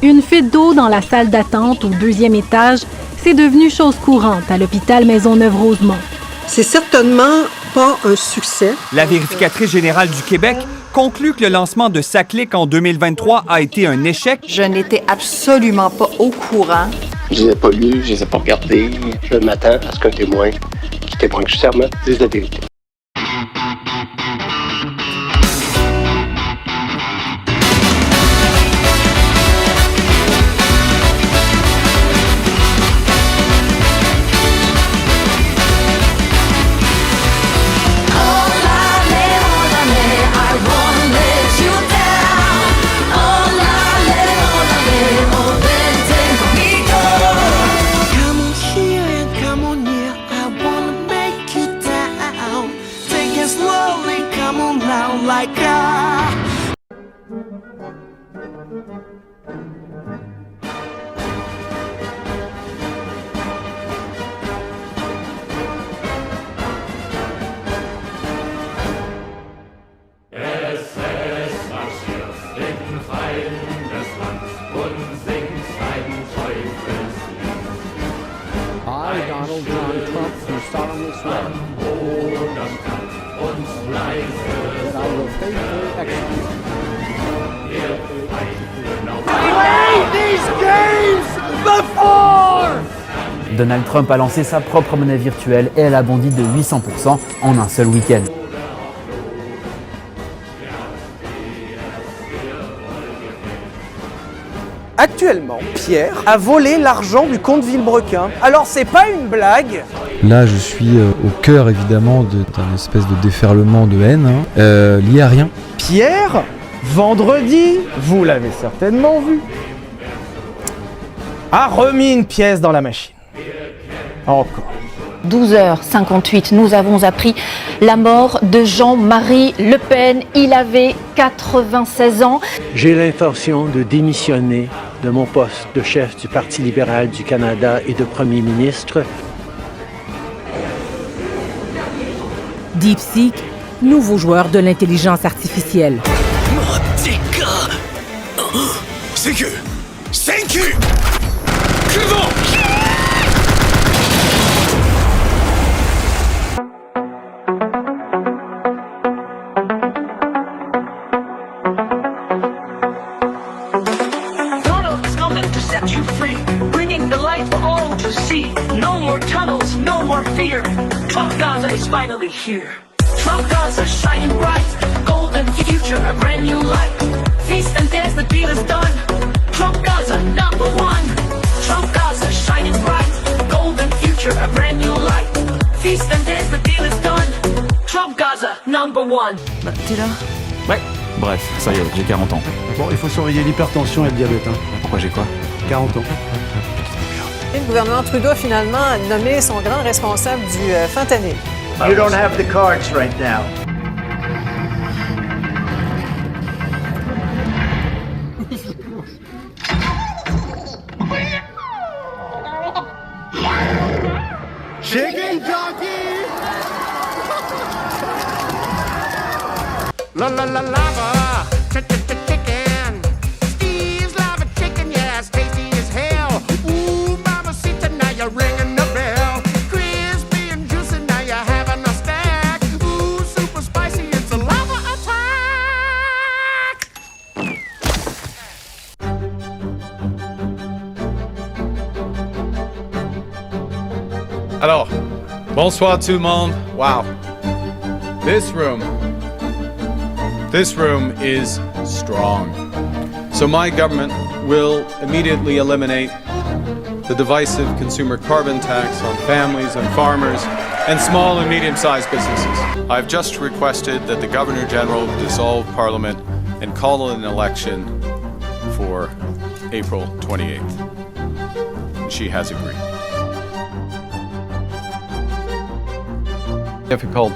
Une fuite d'eau dans la salle d'attente au 2e étage, c'est devenu chose courante à l'hôpital Maisonneuve-Rosemont. C'est certainement pas un succès. La vérificatrice générale du Québec conclut que le lancement de SACLIC en 2023 a été un échec. Je n'étais absolument pas au courant. Je les ai pas lus, je les ai pas regardés. Je m'attends à ce qu'un témoin qui témoigne serment dise la vérité. Donald John Trump, do solemnly swear that I will faithfully execute these games before. Donald Trump a lancé sa propre monnaie virtuelle et elle a bondi de 800% en un seul week-end. Actuellement, Pierre a volé l'argent du comte Villebrequin. Alors c'est pas une blague. Là, je suis au cœur évidemment d'un espèce de déferlement de haine lié à rien. Pierre, vendredi, vous l'avez certainement vu, a remis une pièce dans la machine. Encore. 12h58, nous avons appris la mort de Jean-Marie Le Pen. Il avait 96 ans. J'ai l'intention de démissionner de mon poste de chef du Parti libéral du Canada et de premier ministre. DeepSeek, nouveau joueur de l'intelligence artificielle. Trump Gaza is finally here. Trump Gaza shining bright, golden future, a brand new light. Feast and dance, the deal is done. Trump Gaza number one. Trump Gaza shining bright, golden future, a brand new light. Feast and dance, the deal is done. Trump Gaza number one. T'es là? Ouais. Bref, ça y est, j'ai 40 ans. Bon, il faut surveiller l'hypertension et le diabète. Pourquoi j'ai quoi? 40 ans. Le gouvernement Trudeau a finalement nommé son grand responsable du fentanyl. You don't have the cards right now. Chicken jockey! La la la lava! Chicken! Steve's lava chicken, yeah, it's tasty as hell. Ooh, mamacita, now you're ringing the bell. Crispy and juicy, now you're having a stack. Ooh, super spicy, it's a lava attack! Alors, bonsoir tout le monde. Wow. This room is strong. So my government will immediately eliminate the divisive consumer carbon tax on families and farmers and small and medium-sized businesses. I've just requested that the Governor General dissolve Parliament and call an election for April 28th. She has agreed. Difficult,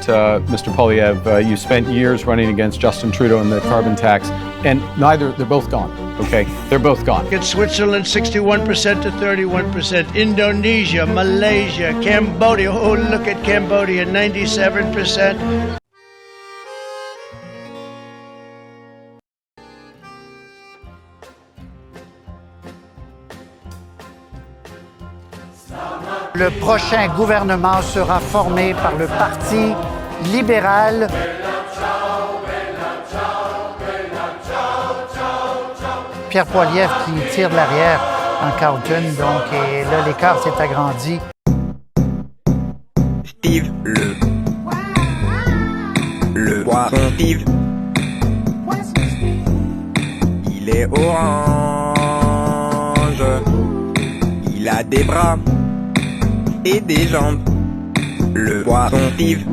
Mr. Poilievre. You spent years running against Justin Trudeau and the carbon tax, and they're both gone. Okay, they're both gone. In Switzerland, 61% to 31%. Indonesia, Malaysia, Cambodia. Oh, look at Cambodia, 97%. Le prochain gouvernement sera formé par le Parti libéral. Pierre Poilievre qui tire de l'arrière en Carlton, donc, et là, l'écart s'est agrandi. Steve le poisson Steve. Il est orange. Il a des bras et des jambes. Le poisson Steve.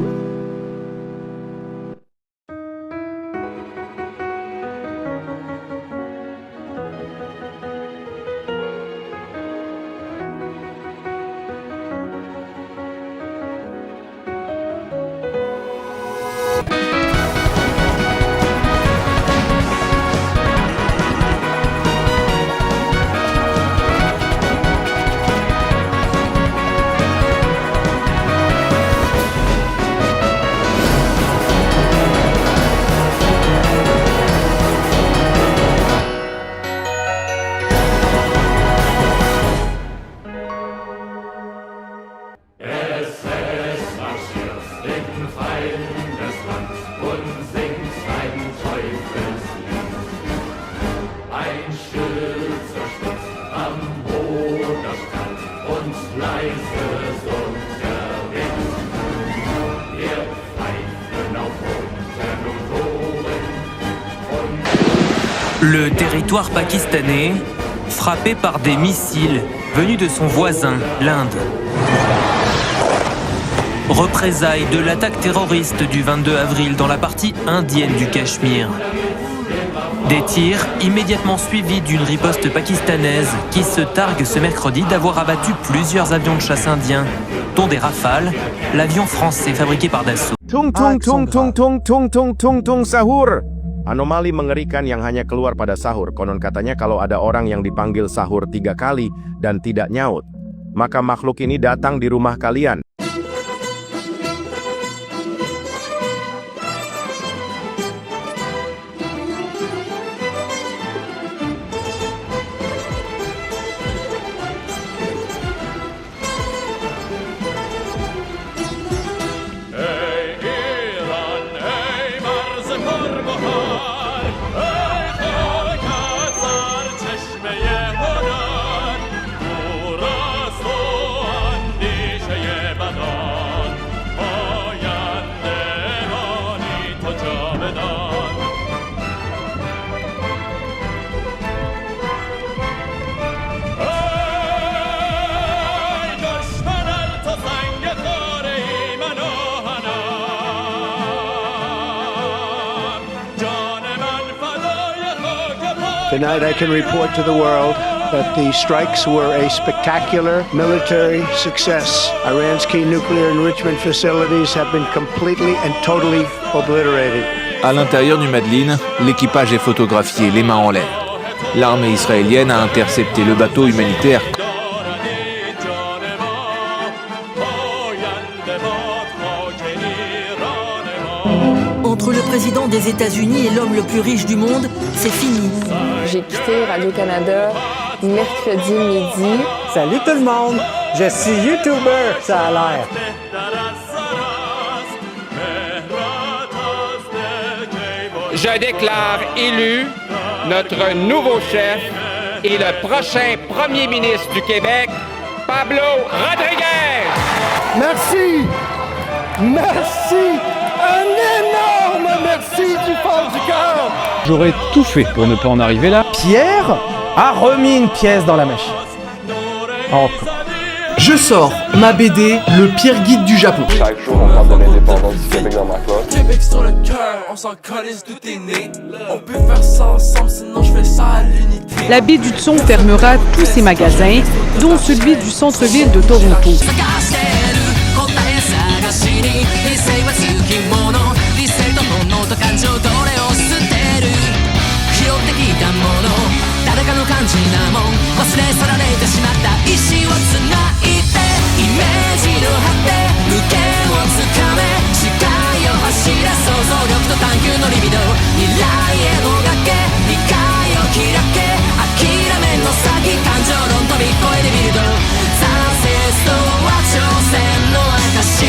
Le territoire pakistanais, frappé par des missiles venus de son voisin, l'Inde. Représailles de l'attaque terroriste du 22 avril dans la partie indienne du Cachemire. Des tirs immédiatement suivis d'une riposte pakistanaise qui se targue ce mercredi d'avoir abattu plusieurs avions de chasse indiens, dont des Rafales, l'avion français fabriqué par Dassault. Tung tung tung tung tung tung tung tung tung sahur. Anomali mengerikan yang hanya keluar pada sahur. Konon katanya kalau ada orang yang dipanggil sahur 3 kali dan tidak nyaut, maka makhluk ini datang di rumah kalian. Tonight I can report to the world that the strikes were a spectacular military success. Iran's key nuclear enrichment facilities have been completely and totally obliterated. À l'intérieur du Madeline, l'équipage est photographié, les mains en l'air. L'armée israélienne a intercepté le bateau humanitaire. Entre le président des États-Unis et l'homme le plus riche du monde, c'est fini. J'ai quitté Radio-Canada mercredi midi. Salut tout le monde, je suis YouTuber, ça a l'air. Je déclare élu notre nouveau chef et le prochain premier ministre du Québec, Pablo Rodriguez. Merci, merci, un énorme merci du fond du cœur. J'aurais tout fait pour ne pas en arriver là. Pierre a remis une pièce dans la machine. Encore. Je sors ma BD, le pire guide du Japon. Chaque jour, on parle de l'indépendance du Québec dans ma classe. Québec sur le cœur, on s'en calisse d'où t'es né. On peut faire ça ensemble, sinon je fais ça à l'unité. La baie du Tson fermera tous ses magasins, dont celui du centre-ville de Toronto. かの肝心なもん忘れ去られてしまった石をつないでイメージの果て無限をつかめ視界を走れ想像力と探求のリビド未来への崖理解を開け諦めの先感情論飛び越えてみると挫折とは挑戦の証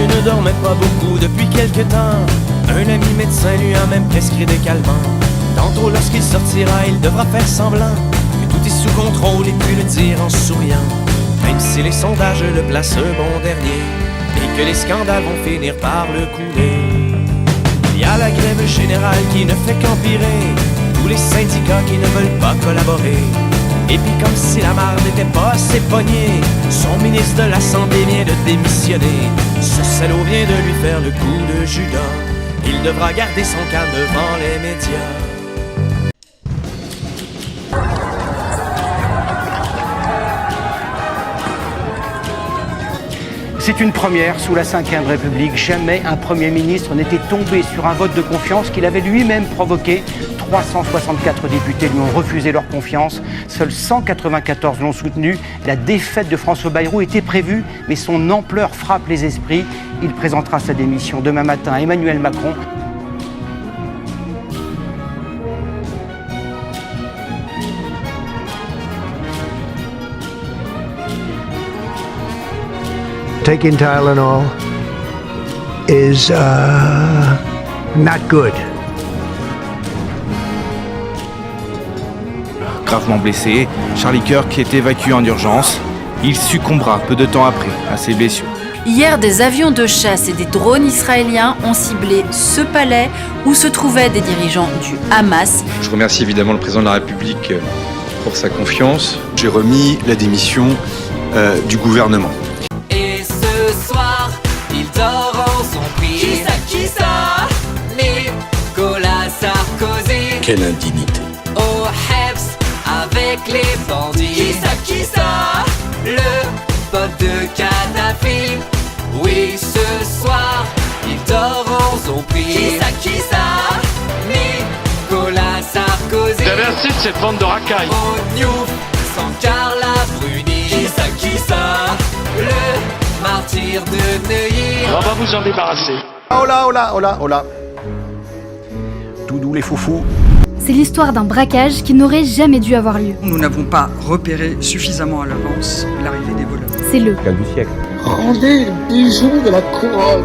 Ne dormait pas beaucoup depuis quelque temps. Un ami médecin lui a même prescrit des calmants. Tantôt lorsqu'il sortira, il devra faire semblant que tout est sous contrôle et puis le dire en souriant. Même si les sondages le placent bon dernier et que les scandales vont finir par le couler. Il y a la grève générale qui ne fait qu'empirer, tous les syndicats qui ne veulent pas collaborer. Et puis comme si la marde n'était pas assez pognée, son ministre de l'Assemblée vient de démissionner. Ce salaud vient de lui faire le coup de Judas. Il devra garder son calme devant les médias. C'est une première sous la Ve République. Jamais un Premier ministre n'était tombé sur un vote de confiance qu'il avait lui-même provoqué. 364 députés lui ont refusé leur confiance. Seuls 194 l'ont soutenu. La défaite de François Bayrou était prévue, mais son ampleur frappe les esprits. Il présentera sa démission demain matin à Emmanuel Macron. Taking Tylenol is not good. Gravement blessé, Charlie Kirk est évacué en urgence. Il succombera peu de temps après à ses blessures. Hier, des avions de chasse et des drones israéliens ont ciblé ce palais où se trouvaient des dirigeants du Hamas. Je remercie évidemment le président de la République pour sa confiance. J'ai remis la démission du gouvernement. Et ce soir, il dort en son prix. Qui ça Nicolas Sarkozy. Quelle indignité. Au Heps avec les bandits. Qui ça Le pote de Kadhafi. Oui, ce soir, il dort en son prix. Qui ça Nicolas Sarkozy. Vous avez assez de cette bande de racailles. Au Newf, sans Carla Bruni. Qui ça Le martyr de Neuilly. On va vous en débarrasser. Oh là, oh là, oh là, oh là. Tout doux les foufous. C'est l'histoire d'un braquage qui n'aurait jamais dû avoir lieu. Nous n'avons pas repéré suffisamment à l'avance l'arrivée des voleurs. C'est le cas du siècle. Rendez le bijou de la couronne.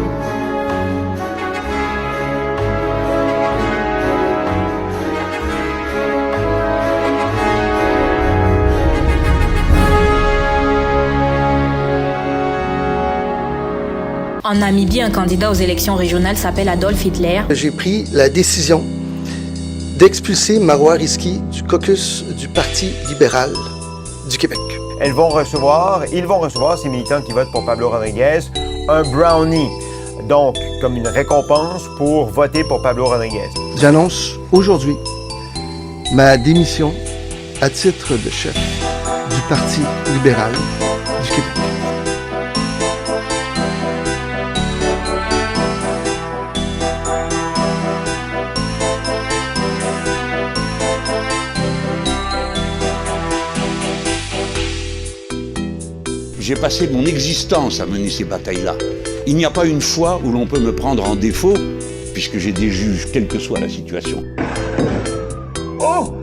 En Namibie, un candidat aux élections régionales s'appelle Adolf Hitler. J'ai pris la décision d'expulser Marois Risky du caucus du Parti libéral du Québec. Ils vont recevoir, ces militants qui votent pour Pablo Rodriguez, un brownie, donc comme une récompense pour voter pour Pablo Rodriguez. J'annonce aujourd'hui ma démission à titre de chef du Parti libéral du Québec. J'ai passé mon existence à mener ces batailles-là. Il n'y a pas une fois où l'on peut me prendre en défaut, puisque j'ai des juges, quelle que soit la situation. Oh!